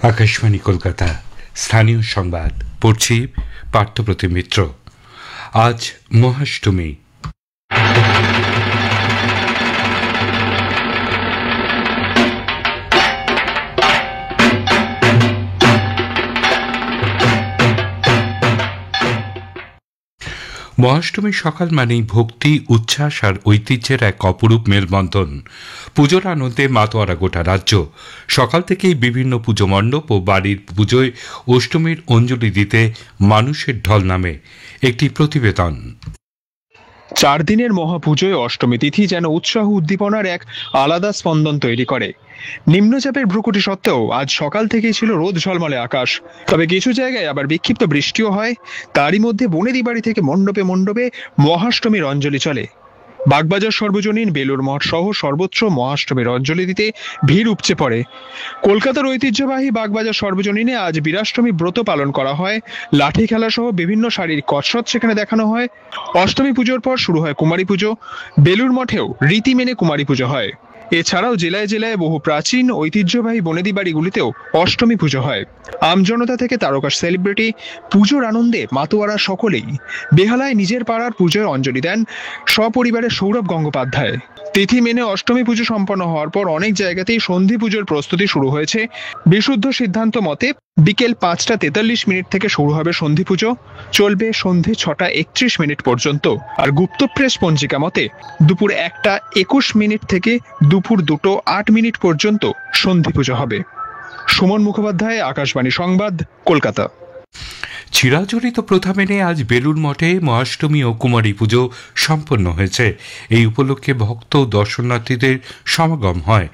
আকাশবাণী কলকাতা স্থানীয় সংবাদ পড়ছি পার্থপ্রতিম মিত্র। আজ মহাষ্টমী। মহাষ্টমী সকাল মানেই ভক্তি, উচ্ছ্বাস আর ঐতিহ্যের এক অপরূপ মেলবন্ধন। পুজোর আনন্দে মাতোয়ারা গোটা রাজ্য। সকাল থেকেই বিভিন্ন পুজো মণ্ডপ ও বাড়ির পুজোয় অষ্টমীর অঞ্জলি দিতে মানুষের ঢল নামে। একটি প্রতিবেদন। 4 দিনের মহাপুজোয় অষ্টমী তিথি যেন উৎসাহ উদ্দীপনার এক আলাদা স্পন্দন তৈরি করে। নিম্নচাপের ভ্রুকুটি সত্ত্বেও আজ সকাল থেকেই ছিল রোদ ঝলমলে আকাশ। তবে কিছু জায়গায় আবার বিক্ষিপ্ত বৃষ্টিও হয়। তারই মধ্যে বনেদি বাড়ি থেকে মণ্ডপে মণ্ডপে মহাষ্টমীর অঞ্জলি চলে। বাগবাজার সর্বজনীন, বেলুর মঠ সহ সর্বত্র মহাষ্টমীর অঞ্জলি দিতে ভিড় উপচে পড়ে। কলকাতার ঐতিহ্যবাহী বাগবাজার সর্বজনীনে আজ বীরাষ্টমী ব্রত পালন করা হয়। লাঠি খেলা সহ বিভিন্ন শারীরিক কসরত সেখানে দেখানো হয়। অষ্টমী পুজোর পর শুরু হয় কুমারী পুজো। বেলুর মঠেও রীতি মেনে কুমারী পুজো হয়। এছাড়াও জেলায় জেলায় বহু প্রাচীন ঐতিহ্যবাহী বনেদি বাড়িগুলিতেও অষ্টমী পুজো হয়। আমজনতা থেকে তারকা সেলিব্রিটি পুজোর আনন্দে মাতোয়ারা সকলেই। বেহালায় নিজের পাড়ার পুজোয় অঞ্জলি দেন সপরিবারে সৌরভ গঙ্গোপাধ্যায়। তিথি মেনে অষ্টমী পুজো সম্পন্ন হওয়ার পর অনেক জায়গাতেই সন্ধি পুজোর প্রস্তুতি শুরু হয়েছে। বিশুদ্ধ সিদ্ধান্ত মতে বিকেল 5:43 থেকে শুরু হবে সন্ধি পুজো, চলবে সন্ধে 6:31 পর্যন্ত। আর গুপ্ত প্রেস পঞ্জিকা মতে দুপুর 1:21 থেকে দুপুর 2:08 পর্যন্ত সন্ধি পুজো হবে। সুমন মুখোপাধ্যায়, আকাশবাণী সংবাদ, কলকাতা। চিরাচরিত প্রথা মেনে আজ বেলুর মঠে মহাষ্টমী ও কুমারী পুজো সম্পন্ন হয়েছে। এই উপলক্ষে ভক্ত ও দর্শনার্থীদের সমাগম হয়।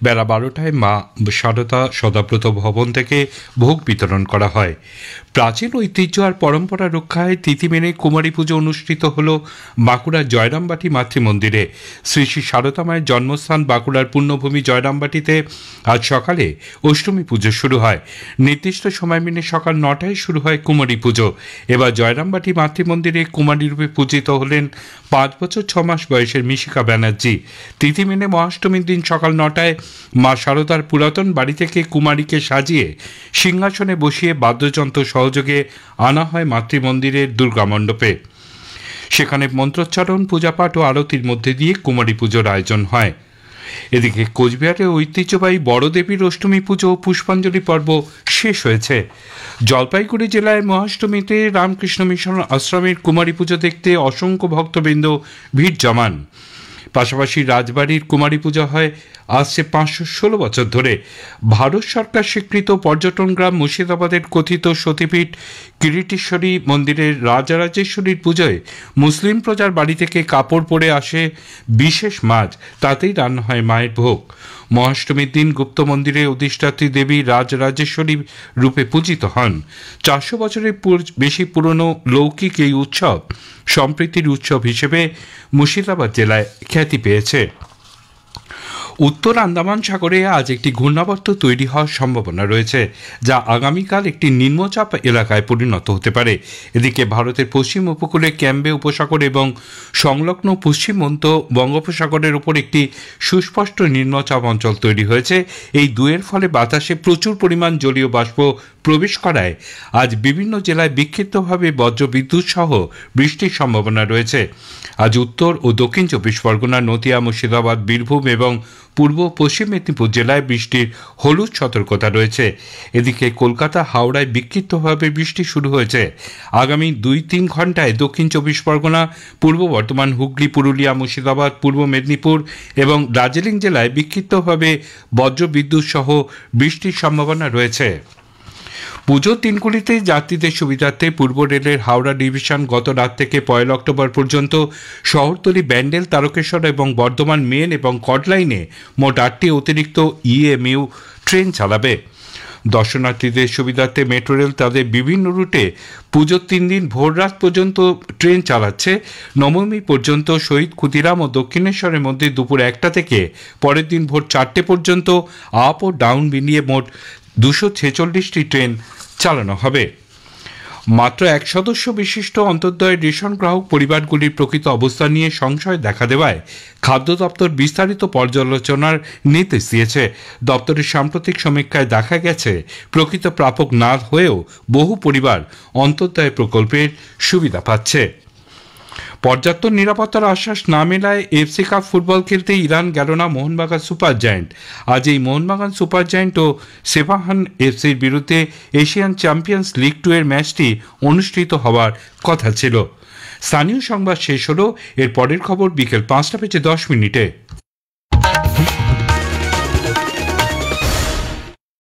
বেলা 12টায় মা সারদা সদাব্রত ভবন থেকে ভোগ বিতরণ করা হয়। প্রাচীন ঐতিহ্য আর পরম্পরা রক্ষায় তিথি মেনে কুমারী পুজো অনুষ্ঠিত হল বাঁকুড়ার জয়রামবাটি মাতৃমন্দিরে। শ্রী শ্রী সারদা মায়ের জন্মস্থান বাঁকুড়ার পুণ্যভূমি জয়রামবাটিতে আজ সকালে অষ্টমী পুজো শুরু হয়। নির্দিষ্ট সময় মেনে সকাল 9টায় শুরু হয় কুমারী পুজো। এবার জয়রামবাটি মাতৃমন্দিরে কুমারী রূপে পূজিত হলেন 5 বছর 6 মাস বয়সের মিশিকা ব্যানার্জি। তিথি মেনে মহাষ্টমীর দিন সকাল 9টায় মা সারদার পুরাতন বাড়ি থেকে কুমারীকে সাজিয়ে সিংহাসনে বসিয়ে বাদ্যযন্ত্র সহযোগে আনা হয় মাতৃমন্দিরের দুর্গা মণ্ডপে। সেখানে মন্ত্রোচ্চারণ, পূজাপাঠ ও আরতির মধ্যে দিয়ে কুমারী পুজোর আয়োজন হয়। এদিকে কোচবিহারে ঐতিহ্যবাহী বড়দেবীর অষ্টমী পুজো ও পুষ্পাঞ্জলি পর্ব শেষ হয়েছে। জলপাইগুড়ি জেলায় মহাষ্টমীতে রামকৃষ্ণ মিশন আশ্রমের কুমারী পুজো দেখতে অসংখ্য ভক্তবৃন্দ ভিড় জমান। পাশাপাশি রাজবাড়ির কুমারী পূজা হয় আসছে 516 বছর ধরে। ভারত সরকার স্বীকৃত পর্যটন গ্রাম মুর্শিদাবাদের কথিত সতীপীঠ কিরিটেশ্বরী মন্দিরের রাজরাজেশ্বরীর পুজোয় মুসলিম প্রজার বাড়ি থেকে কাপড় পরে আসে বিশেষ মাছ, তাতেই রান্না হয় মায়ের ভোগ। মহাষ্টমীর দিন গুপ্ত মন্দিরে অধিষ্ঠাত্রী দেবী রাজরাজেশ্বরী রূপে পূজিত হন। 400 বছরের বেশি পুরনো লৌকিক এই উৎসব সম্প্রীতির উৎসব হিসেবে মুর্শিদাবাদ জেলায় খ্যাতি পেয়েছে। উত্তর আন্দামান সাগরে আজ একটি ঘূর্ণাবর্ত তৈরি হওয়ার সম্ভাবনা রয়েছে, যা আগামীকাল একটি নিম্নচাপ এলাকায় পরিণত হতে পারে। এদিকে ভারতের পশ্চিম উপকূলে ক্যাম্বে উপসাগর এবং সংলগ্ন পশ্চিমবঙ্গ বঙ্গোপসাগরের উপর একটি সুস্পষ্ট নিম্নচাপ অঞ্চল তৈরি হয়েছে। এই দুয়ের ফলে বাতাসে প্রচুর পরিমাণ জলীয় বাষ্প প্রবেশ করায় আজ বিভিন্ন জেলায় বিক্ষিপ্তভাবে বজ্রবিদ্যুৎ সহ বৃষ্টির সম্ভাবনা রয়েছে। আজ উত্তর ও দক্ষিণ 24 পরগনা, নদিয়া, মুর্শিদাবাদ, বীরভূম এবং পূর্ব পশ্চিম মেদিনীপুর জেলায় বৃষ্টির হলুদ সতর্কতা রয়েছে। এদিকে কলকাতা, হাওড়ায় বিক্ষিপ্তভাবে বৃষ্টি শুরু হয়েছে। আগামী 2-3 ঘন্টায় দক্ষিণ 24 পরগনা, পূর্ব বর্ধমান, হুগলি, পুরুলিয়া, মুর্শিদাবাদ, পূর্ব মেদিনীপুর এবং দার্জিলিং জেলায় বিক্ষিপ্তভাবে বজ্রবিদ্যুৎ সহ বৃষ্টির সম্ভাবনা রয়েছে। পুজোর দিনগুলিতে যাত্রীদের সুবিধার্থে পূর্ব রেলের হাওড়া ডিভিশন গত রাত থেকে 1 অক্টোবর পর্যন্ত শহরতলি, ব্যান্ডেল, তারকেশ্বর এবং বর্ধমান মেন এবং কড লাইনে মোট 8টি অতিরিক্ত ইএমইউ ট্রেন চালাবে। দর্শনার্থীদের সুবিধার্থে মেট্রো রেল তাদের বিভিন্ন রুটে পুজোর 3 দিন ভোর রাত পর্যন্ত ট্রেন চালাচ্ছে। নবমী পর্যন্ত শহীদ ক্ষুদিরাম ও দক্ষিণেশ্বরের মধ্যে দুপুর 1টা থেকে পরের দিন ভোর 4টে পর্যন্ত আপ ও ডাউন মিলিয়ে মোট 246টি ট্রেন চালানো হবে। মাত্র 1 সদস্য বিশিষ্ট অন্তর্দয় রেশন গ্রাহক পরিবারগুলির প্রকৃত অবস্থা নিয়ে সংশয় দেখা দেওয়ায় খাদ্য দপ্তর বিস্তারিত পর্যালোচনার নির্দেশ দিয়েছে। দপ্তরের সাম্প্রতিক সমীক্ষায় দেখা গেছে প্রকৃত প্রাপক না হয়েও বহু পরিবার অন্তর্দয় প্রকল্পের সুবিধা পাচ্ছে। পর্যাপ্ত নিরাপত্তার আশ্বাস না মেলায় এফসি কাপ ফুটবল খেলতে ইরান গেল না মোহনবাগান সুপার জায়ান্ট। আজ এই মোহনবাগান সুপার জায়ান্ট ও সেপাহান এফসির বিরুদ্ধে এশিয়ান চ্যাম্পিয়ন্স লিগ 2 এর ম্যাচটি অনুষ্ঠিত হওয়ার কথা ছিল। স্থানীয় সংবাদ শেষ হলো। এর পরের খবর বিকেল 5টা বেজে 10 মিনিটে।